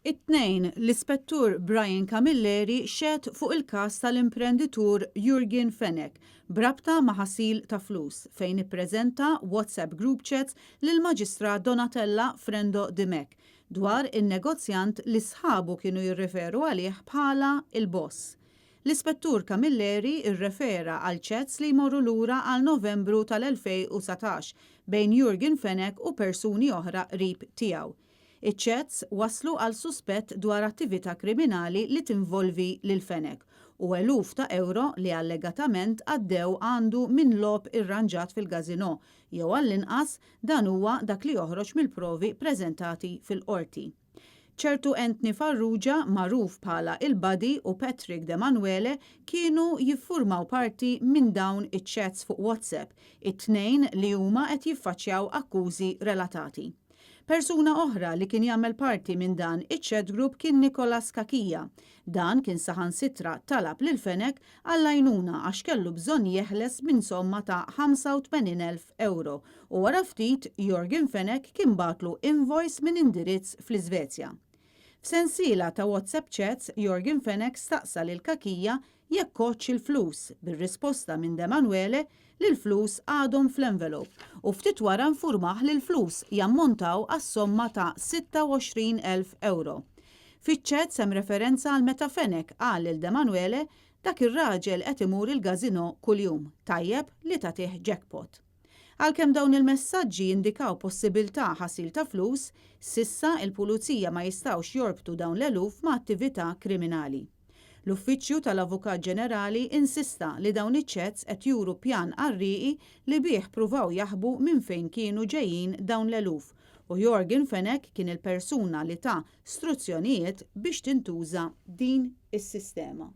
It-tnejn l-Ispettur Brian Camilleri xehed fuq il-każ tal-imprenditur Jurgen Fenek brabta ma' ħasil ta' flus fejn ippreżenta WhatsApp group chats lill-Maġistrat Donatella Frendo Dimek dwar in-negozjant li sħabu kienu jirreferu għalih bħala il-boss. L-Ispettur Camilleri irrefera għal chats li jmorru lura għal Novembru tal-2019 bejn Jurgen Fenek u persuni oħra qrib tiegħu. Iċ-chats waslu għal suspett dwar attività kriminali li tinvolvi lil Fenek u eluf ta' euro li allegatament għaddew għandu minn lob irranġat fil-gazino jew għall-inqas dan huwa dak li joħroġ mill-provi preżentati fil-qorti. ċertu Anthony Farrugia, magħruf bħala il-Buddy u Patrick De Manuele kienu jiffurmaw parti minn dawn iċ-chats fuq WhatsApp, it-tnejn li huma qed jiffaċċjaw akkużi relatati. Persuna oħra li kien jagħmel parti minn dan iċ-chat group kien Nicolas Kakija. Dan kien saħansitra talab lil Fenek għall-għajnuna għax kellu bżonn jeħles minn somma ta' 85,000 euro u wara ftit Jurgen Fenek kien batlu invoice minn indirizz fl-Iżvezja. F'sensiela ta' WhatsApp chats, Jurgen Fenek staqsa lil Kakija jekk koċ il-flus bir-risposta minn De Manuele li l-flus għadhom fl-envelop u ftit wara nfurmaħ li l-flus jammontaw għas-somma ta' 26,000 euro. Fiċ-chats hemm referenza għal meta Fenek qal lil De Manuele dak ir-raġel qed imur il-gazino kuljum, tajjeb li tagħtih jackpot. Għalkemm dawn il-messaġġi indikaw possibilità ħasil ta' flus, sissa il-pulizija ma jistgħux jorbtu dawn l-eluf ma' attività kriminali. L-Uffiċċju tal-Avukat Ġenerali insista li dawn iċ-chats qed juru pjan qarrieqi li bih pruvaw jaħbu minn fejn kienu ġejjin dawn l-eluf u Jurgen Fenek kien il-persuna li ta' struzzjonijiet biex tintuża din is-sistema.